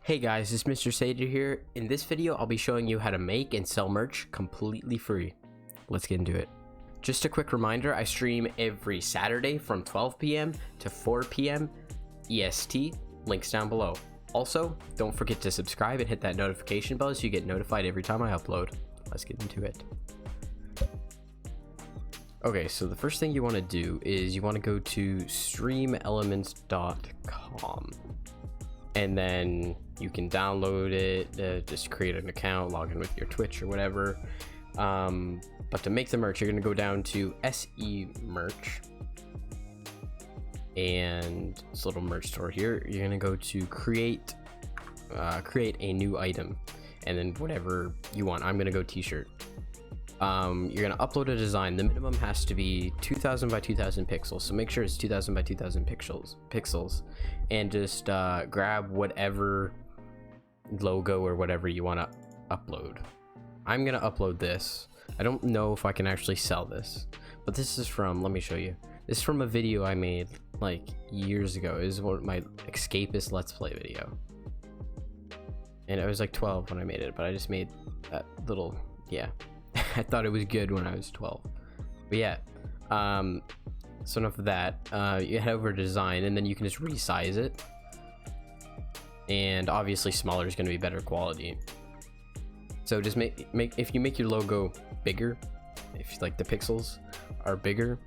Hey guys, it's Mr. Sayder here. In this video, I'll be showing you how to make and sell merch completely free. Let's get into it. Just a quick reminder, I stream every Saturday from 12 p.m. to 4 p.m. EST, links down below. Also, don't forget to subscribe and hit that notification bell so you get notified every time I upload. Let's get into it. Okay, so the first thing you want to do is you want to go to streamelements.com. And then you can download it, just create an account, log in with your Twitch or whatever. But to make the merch, you're going to go down to SE merch. And this little merch store here, you're going to go to create a new item. And then whatever you want. I'm going to go t-shirt. You're going to upload a design. The minimum has to be 2000 by 2000 pixels, so make sure it's 2000 by 2000 pixels, and just grab whatever logo or whatever you want to upload. I'm going to upload this. I don't know if I can actually sell this, but this is from, let me show you, this is from a video I made like years ago. It was one of my escapist let's play video, and I was like 12 when I made it, but I just made that little, yeah. I thought it was good when I was 12, but yeah. So enough of that. You head over to design, and then you can just resize it, and obviously smaller is going to be better quality. So just make if you make your logo bigger, if like the pixels are bigger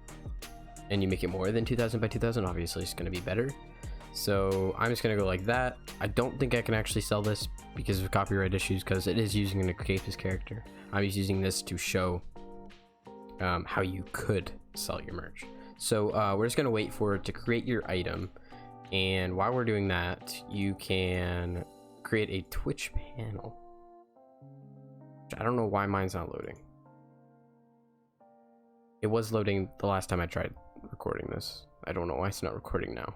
and you make it more than 2000 by 2000, obviously it's going to be better. So I'm just going to go like that. I don't think I can actually sell this because of copyright issues, because it is using an escapist character. I'm just using this to show how you could sell your merch. So we're just going to wait for it to create your item. And while we're doing that, you can create a Twitch panel. I don't know why mine's not loading. It was loading the last time I tried recording this. I don't know why it's not recording now.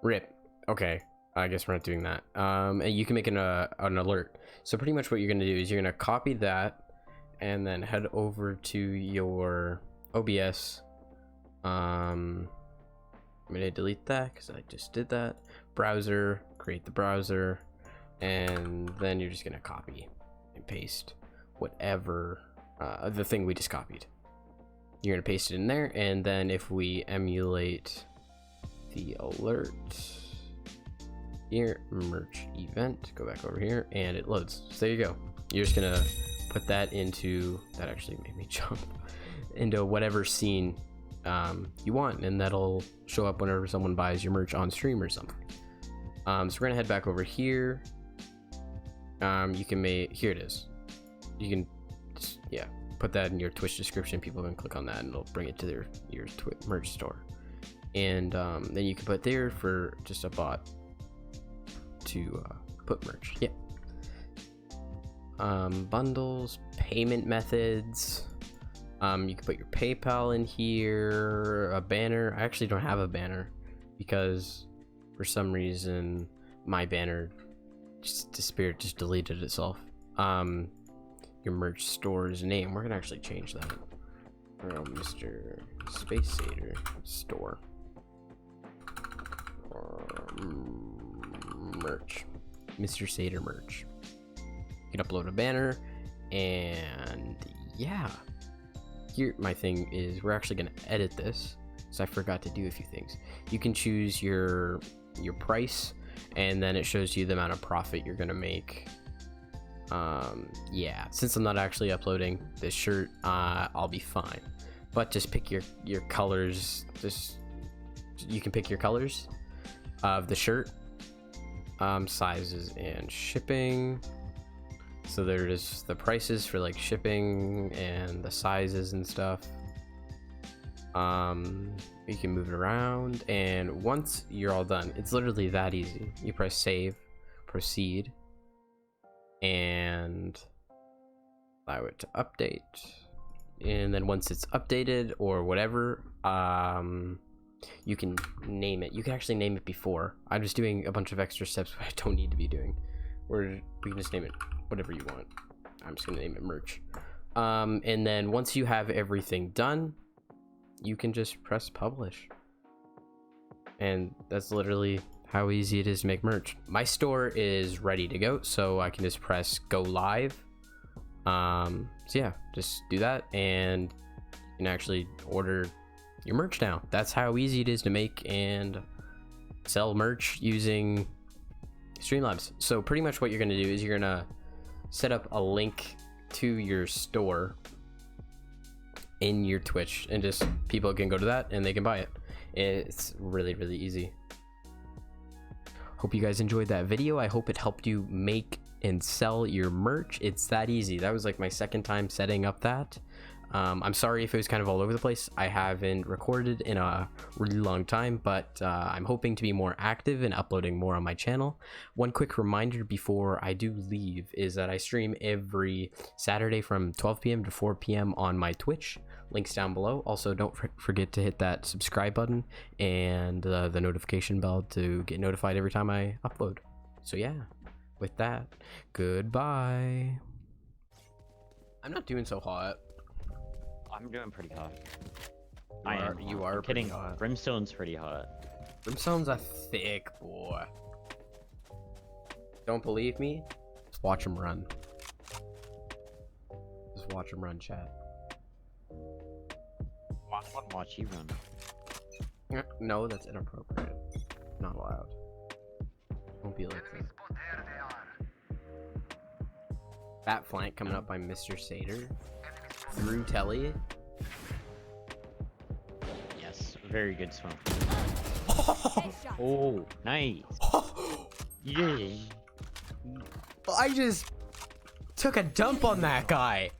RIP. Okay, I guess we're not doing that. And you can make an alert. So pretty much what you're gonna do is you're gonna copy that and then head over to your OBS. I'm gonna delete that because I just did that. Browser, create the browser, and then you're just gonna copy and paste whatever the thing we just copied. You're gonna paste it in there, and then if we emulate the alert here, merch event, go back over here and it loads. So there you go. You're just gonna put that into, that actually made me jump, into whatever scene you want, and that'll show up whenever someone buys your merch on stream or something. So we're gonna head back over here. You can make, here it is. You can just, yeah, put that in your Twitch description. People can click on that and it'll bring it to your merch store. And then you can put there for just a bot to put merch. Yeah. Bundles, payment methods. You can put your PayPal in here, a banner. I actually don't have a banner because for some reason my banner just disappeared, just deleted itself. Your merch store's name, we're gonna actually change that. Mr. Space Sayder store. Merch, Mr. Sayder merch. You can upload a banner, and yeah. Here, my thing is, we're actually gonna edit this, so I forgot to do a few things. You can choose your price, and then it shows you the amount of profit you're gonna make. Yeah, since I'm not actually uploading this shirt, I'll be fine. But just pick your colors. You can pick your colors of the shirt, sizes and shipping. So there's the prices for like shipping and the sizes and stuff. You can move it around, and once you're all done, it's literally that easy. You press save, proceed, and allow it to update. And then once it's updated or whatever, you can name it. You can actually name it before. I'm just doing a bunch of extra steps I don't need to be doing. Or we can just name it whatever you want. I'm just gonna name it merch. And then once you have everything done, you can just press publish. And that's literally how easy it is to make merch. My store is ready to go, so I can just press go live. So yeah, just do that and you can actually order your merch now. That's how easy it is to make and sell merch using Streamlabs. So pretty much what you're gonna do is you're gonna set up a link to your store in your Twitch, and just people can go to that and they can buy it. It's really, really easy. Hope you guys enjoyed that video. I hope it helped you make and sell your merch. It's that easy. That was like my second time setting up that. I'm sorry if it was kind of all over the place. I haven't recorded in a really long time, but I'm hoping to be more active and uploading more on my channel. One quick reminder before I do leave is that I stream every Saturday from 12 p.m. to 4 p.m. on my Twitch. Links down below. Also, don't forget to hit that subscribe button and the notification bell to get notified every time I upload. So yeah, with that, goodbye. I'm not doing so hot. I'm doing pretty hot. You are kidding. pretty hot. Brimstone's pretty hot. Brimstone's a thick boy. Don't believe me? Just watch him run. Just watch him run, chat. Watch you run. No, that's inappropriate. Not allowed. Don't be like that. Bat flank coming up by Mr. Sayder. Through telly. Yes, very good smoke. Oh, nice. Yeah. I just took a dump on that guy.